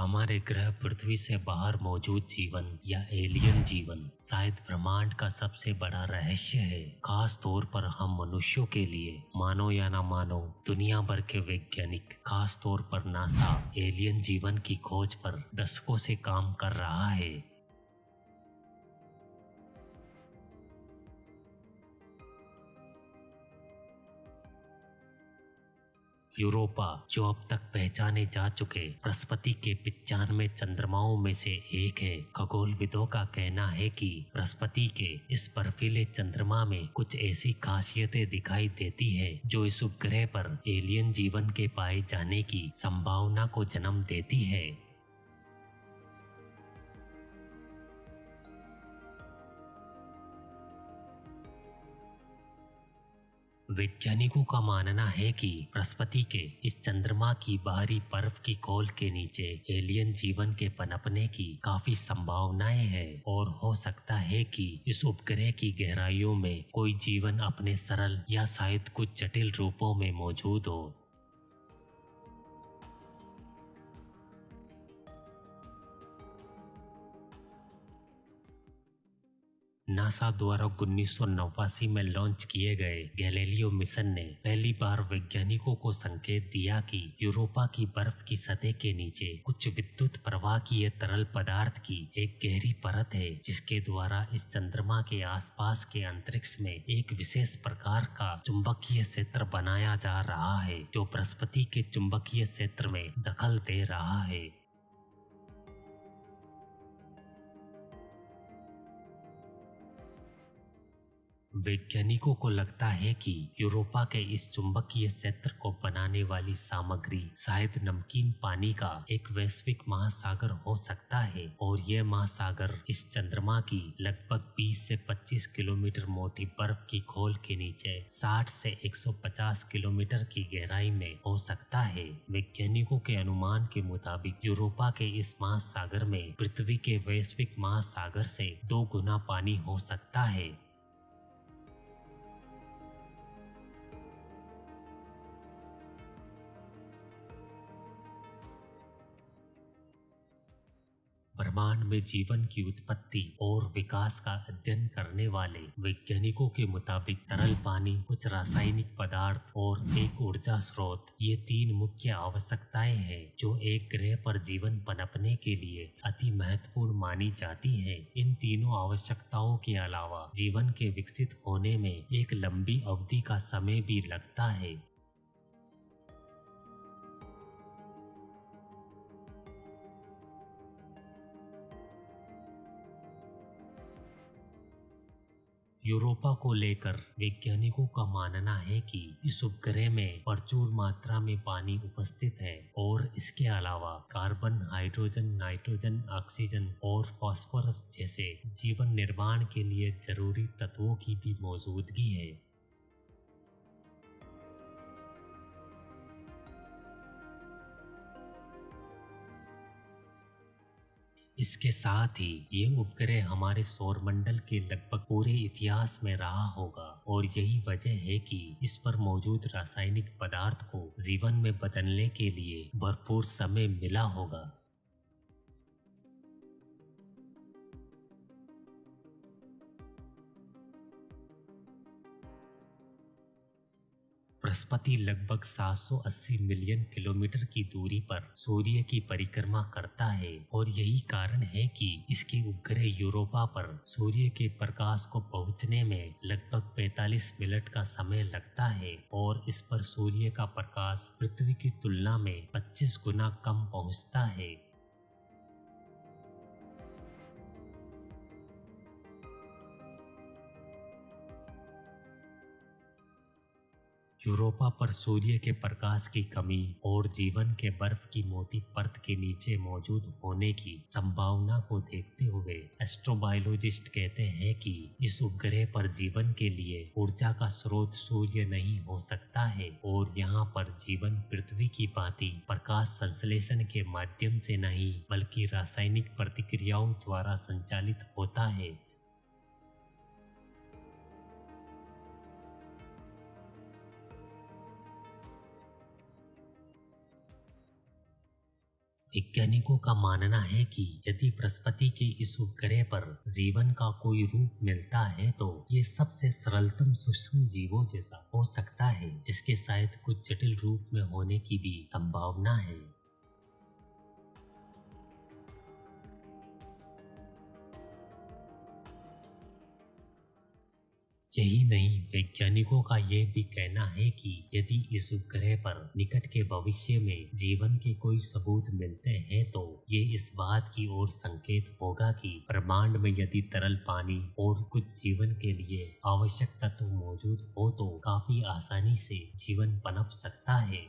हमारे ग्रह पृथ्वी से बाहर मौजूद जीवन या एलियन जीवन शायद ब्रह्मांड का सबसे बड़ा रहस्य है। खास तौर पर हम मनुष्यों के लिए, मानो या ना मानो, दुनिया भर के वैज्ञानिक, खास तौर पर नासा, एलियन जीवन की खोज पर दशकों से काम कर रहा है। यूरोपा, जो अब तक पहचाने जा चुके बृहस्पति के 95 चंद्रमाओं में से एक है। खगोलविदों का कहना है कि बृहस्पति के इस बर्फीले चंद्रमा में कुछ ऐसी खासियतें दिखाई देती है जो इस उपग्रह पर एलियन जीवन के पाए जाने की संभावना को जन्म देती है। वैज्ञानिकों का मानना है कि बृहस्पति के इस चंद्रमा की बाहरी बर्फ की खोल के नीचे एलियन जीवन के पनपने की काफी संभावनाएं हैं और हो सकता है कि इस उपग्रह की गहराइयों में कोई जीवन अपने सरल या शायद कुछ जटिल रूपों में मौजूद हो। नासा द्वारा 1989 में लॉन्च किए गए गैलीलियो मिशन ने पहली बार वैज्ञानिकों को संकेत दिया कि यूरोपा की बर्फ की सतह के नीचे कुछ विद्युत प्रवाह की तरल पदार्थ की एक गहरी परत है, जिसके द्वारा इस चंद्रमा के आसपास के अंतरिक्ष में एक विशेष प्रकार का चुंबकीय क्षेत्र बनाया जा रहा है जो बृहस्पति के चुंबकीय क्षेत्र में दखल दे रहा है। वैज्ञानिकों को लगता है कि यूरोपा के इस चुंबकीय क्षेत्र को बनाने वाली सामग्री शायद नमकीन पानी का एक वैश्विक महासागर हो सकता है और यह महासागर इस चंद्रमा की लगभग 20 से 25 किलोमीटर मोटी बर्फ की खोल के नीचे 60 से 150 किलोमीटर की गहराई में हो सकता है। वैज्ञानिकों के अनुमान के मुताबिक यूरोपा के इस महासागर में पृथ्वी के वैश्विक महासागर से 2 गुना पानी हो सकता है। ब्रह्मांड में जीवन की उत्पत्ति और विकास का अध्ययन करने वाले वैज्ञानिकों के मुताबिक तरल पानी, कुछ रासायनिक पदार्थ और एक ऊर्जा स्रोत, ये 3 मुख्य आवश्यकताएं हैं जो एक ग्रह पर जीवन पनपने के लिए अति महत्वपूर्ण मानी जाती है। इन तीनों आवश्यकताओं के अलावा जीवन के विकसित होने में एक लंबी अवधि का समय भी लगता है। यूरोपा को लेकर वैज्ञानिकों का मानना है कि इस उपग्रह में प्रचुर मात्रा में पानी उपस्थित है और इसके अलावा कार्बन, हाइड्रोजन, नाइट्रोजन, ऑक्सीजन और फास्फोरस जैसे जीवन निर्माण के लिए जरूरी तत्वों की भी मौजूदगी है। इसके साथ ही ये उपग्रह हमारे सौरमंडल के लगभग पूरे इतिहास में रहा होगा और यही वजह है कि इस पर मौजूद रासायनिक पदार्थ को जीवन में बदलने के लिए भरपूर समय मिला होगा। बृहस्पति लगभग 780 मिलियन किलोमीटर की दूरी पर सूर्य की परिक्रमा करता है और यही कारण है कि इसके उपग्रह यूरोपा पर सूर्य के प्रकाश को पहुंचने में लगभग 45 मिनट का समय लगता है और इस पर सूर्य का प्रकाश पृथ्वी की तुलना में 25 गुना कम पहुंचता है। यूरोपा पर सूर्य के प्रकाश की कमी और जीवन के बर्फ की मोटी परत के नीचे मौजूद होने की संभावना को देखते हुए एस्ट्रोबायोलॉजिस्ट कहते हैं कि इस उपग्रह पर जीवन के लिए ऊर्जा का स्रोत सूर्य नहीं हो सकता है और यहाँ पर जीवन पृथ्वी की भांति प्रकाश संश्लेषण के माध्यम से नहीं बल्कि रासायनिक प्रतिक्रियाओं द्वारा संचालित होता है। वैज्ञानिकों का मानना है कि यदि बृहस्पति के इस उपग्रह पर जीवन का कोई रूप मिलता है तो ये सबसे सरलतम सूक्ष्म जीवों जैसा हो सकता है, जिसके शायद कुछ जटिल रूप में होने की भी संभावना है। यही नहीं, वैज्ञानिकों का यह भी कहना है कि यदि इस उपग्रह पर निकट के भविष्य में जीवन के कोई सबूत मिलते हैं तो ये इस बात की ओर संकेत होगा कि ब्रह्मांड में यदि तरल पानी और कुछ जीवन के लिए आवश्यक तत्व मौजूद हो तो काफी आसानी से जीवन पनप सकता है।